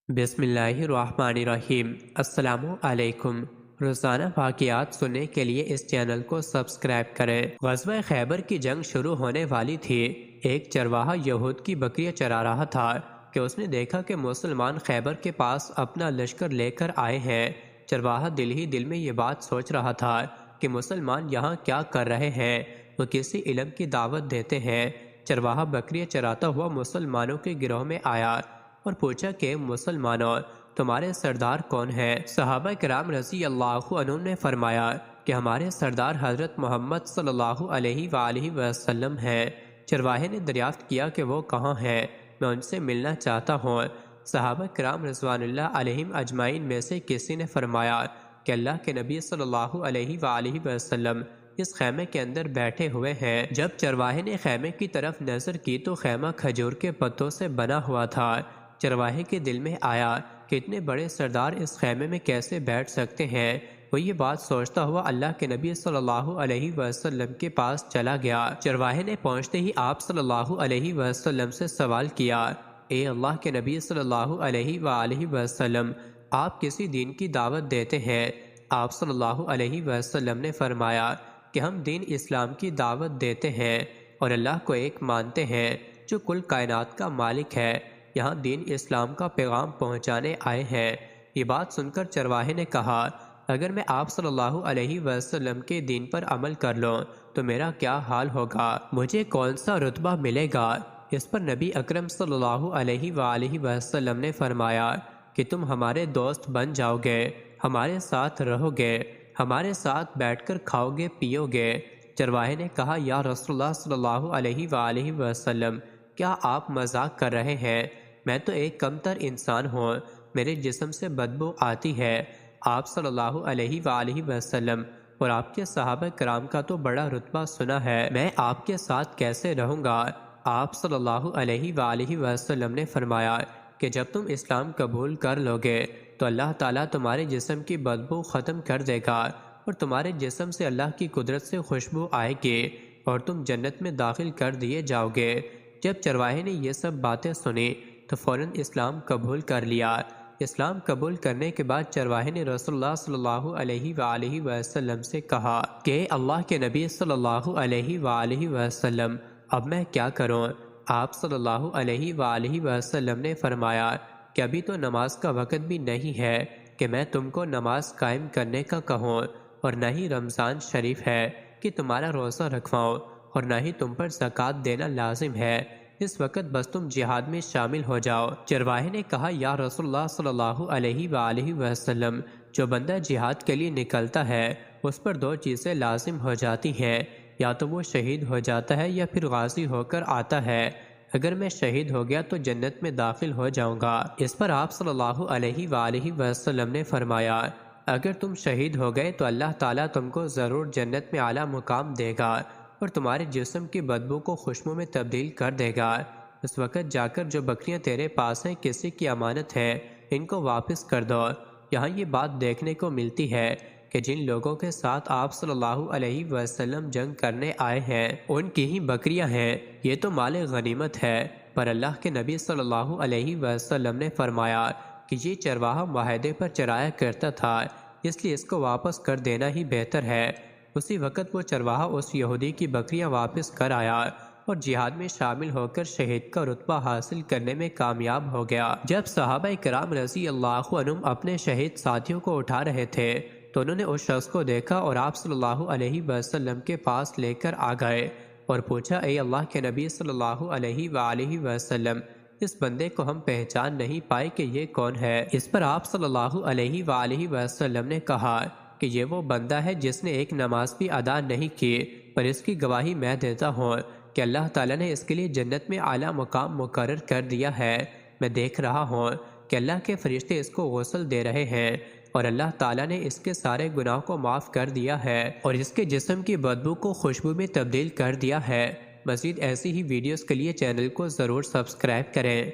بسم اللہ الرحمن الرحیم۔ السلام علیکم۔ روزانہ واقعات سننے کے لیے اس چینل کو سبسکرائب کریں۔ غزوہ خیبر کی جنگ شروع ہونے والی تھی۔ ایک چرواہا یہود کی بکریاں چرا رہا تھا کہ اس نے دیکھا کہ مسلمان خیبر کے پاس اپنا لشکر لے کر آئے ہیں۔ چرواہا دل ہی دل میں یہ بات سوچ رہا تھا کہ مسلمان یہاں کیا کر رہے ہیں، وہ کسی علم کی دعوت دیتے ہیں۔ چرواہا بکریاں چراتا ہوا مسلمانوں کے گروہ میں آیا اور پوچھا کہ مسلمانوں، تمہارے سردار کون ہیں؟ صحابہ کرام رضی اللہ عنہ نے فرمایا کہ ہمارے سردار حضرت محمد صلی اللہ علیہ وآلہ وسلم ہیں۔ چرواہے نے دریافت کیا کہ وہ کہاں ہیں، میں ان سے ملنا چاہتا ہوں۔ صحابہ کرام رضوان اللہ علیہم اجمعین میں سے کسی نے فرمایا کہ اللہ کے نبی صلی اللہ علیہ وآلہ وسلم اس خیمے کے اندر بیٹھے ہوئے ہیں۔ جب چرواہے نے خیمے کی طرف نظر کی تو خیمہ کھجور کے پتوں سے بنا ہوا تھا۔ چرواہے کے دل میں آیا کہ اتنے بڑے سردار اس خیمے میں کیسے بیٹھ سکتے ہیں۔ وہ یہ بات سوچتا ہوا اللہ کے نبی صلی اللہ علیہ وسلم کے پاس چلا گیا۔ چرواہے نے پہنچتے ہی آپ صلی اللہ علیہ وسلم سے سوال کیا، اے اللہ کے نبی صلی اللہ علیہ وآلہ وسلم، آپ کسی دین کی دعوت دیتے ہیں؟ آپ صلی اللہ علیہ وسلم نے فرمایا کہ ہم دین اسلام کی دعوت دیتے ہیں اور اللہ کو ایک مانتے ہیں جو کل کائنات کا مالک ہے۔ یہاں دین اسلام کا پیغام پہنچانے آئے ہیں۔ یہ بات سن کر چرواہے نے کہا، اگر میں آپ صلی اللہ علیہ وسلم کے دین پر عمل کر لوں تو میرا کیا حال ہوگا، مجھے کون سا رتبہ ملے گا؟ اس پر نبی اکرم صلی اللہ علیہ وآلہ وسلم نے فرمایا کہ تم ہمارے دوست بن جاؤ گے، ہمارے ساتھ رہو گے، ہمارے ساتھ بیٹھ کر کھاؤ گے پیو گے۔ چرواہے نے کہا، یا رسول اللہ صلی اللہ علیہ وآلہ وسلم، کیا آپ مذاق کر رہے ہیں؟ میں تو ایک کمتر انسان ہوں، میرے جسم سے بدبو آتی ہے۔ آپ صلی اللہ علیہ وآلہ وسلم اور آپ کے صحابہ کرام کا تو بڑا رتبہ سنا ہے، میں آپ کے ساتھ کیسے رہوں گا؟ آپ صلی اللہ علیہ وآلہ وسلم نے فرمایا کہ جب تم اسلام قبول کر لوگے تو اللہ تعالیٰ تمہارے جسم کی بدبو ختم کر دے گا اور تمہارے جسم سے اللہ کی قدرت سے خوشبو آئے گی اور تم جنت میں داخل کر دیے جاؤ گے۔ جب چرواہے نے یہ سب باتیں سنی تو فوراً اسلام قبول کر لیا۔ اسلام قبول کرنے کے بعد چرواہے نے رسول اللہ صلی اللہ علیہ وآلہ وسلم سے کہا کہ اللہ کے نبی صلی اللہ علیہ وآلہ وسلم، اب میں کیا کروں؟ آپ صلی اللہ علیہ وآلہ وسلم نے فرمایا کہ ابھی تو نماز کا وقت بھی نہیں ہے کہ میں تم کو نماز قائم کرنے کا کہوں، اور نہ ہی رمضان شریف ہے کہ تمہارا روزہ رکھواؤں، اور نہ ہی تم پر زکوٰۃ دینا لازم ہے۔ اس وقت بس تم جہاد میں شامل ہو جاؤ۔ چرواہے نے کہا، یا رسول اللہ صلی اللہ علیہ وآلہ وسلم، جو بندہ جہاد کے لیے نکلتا ہے اس پر دو چیزیں لازم ہو جاتی ہیں، یا تو وہ شہید ہو جاتا ہے یا پھر غازی ہو کر آتا ہے۔ اگر میں شہید ہو گیا تو جنت میں داخل ہو جاؤں گا۔ اس پر آپ صلی اللہ علیہ وآلہ وسلم نے فرمایا، اگر تم شہید ہو گئے تو اللہ تعالیٰ تم کو ضرور جنت میں اعلیٰ مقام دے گا اور تمہارے جسم کی بدبو کو خوشبو میں تبدیل کر دے گا۔ اس وقت جا کر جو بکریاں تیرے پاس ہیں کسی کی امانت ہے، ان کو واپس کر دو۔ یہاں یہ بات دیکھنے کو ملتی ہے کہ جن لوگوں کے ساتھ آپ صلی اللہ علیہ وسلم جنگ کرنے آئے ہیں ان کی ہی بکریاں ہیں، یہ تو مال غنیمت ہے، پر اللہ کے نبی صلی اللہ علیہ وسلم نے فرمایا کہ یہ چرواہا معاہدے پر چرایا کرتا تھا، اس لیے اس کو واپس کر دینا ہی بہتر ہے۔ اسی وقت وہ چرواہا اس یہودی کی بکریاں واپس کر آیا اور جہاد میں شامل ہو کر شہید کا رتبہ حاصل کرنے میں کامیاب ہو گیا۔ جب صحابہ کرام رضی اللہ عنہم اپنے شہید ساتھیوں کو اٹھا رہے تھے تو انہوں نے اس شخص کو دیکھا اور آپ صلی اللہ علیہ وسلم کے پاس لے کر آ گئے اور پوچھا، اے اللہ کے نبی صلی اللہ علیہ وآلہ وسلم، اس بندے کو ہم پہچان نہیں پائے کہ یہ کون ہے۔ اس پر آپ صلی اللہ علیہ وآلہ وسلم نے کہا کہ یہ وہ بندہ ہے جس نے ایک نماز بھی ادا نہیں کی، پر اس کی گواہی میں دیتا ہوں کہ اللہ تعالیٰ نے اس کے لیے جنت میں اعلیٰ مقام مقرر کر دیا ہے۔ میں دیکھ رہا ہوں کہ اللہ کے فرشتے اس کو غسل دے رہے ہیں اور اللہ تعالیٰ نے اس کے سارے گناہ کو معاف کر دیا ہے اور اس کے جسم کی بدبو کو خوشبو میں تبدیل کر دیا ہے۔ مزید ایسی ہی ویڈیوز کے لیے چینل کو ضرور سبسکرائب کریں۔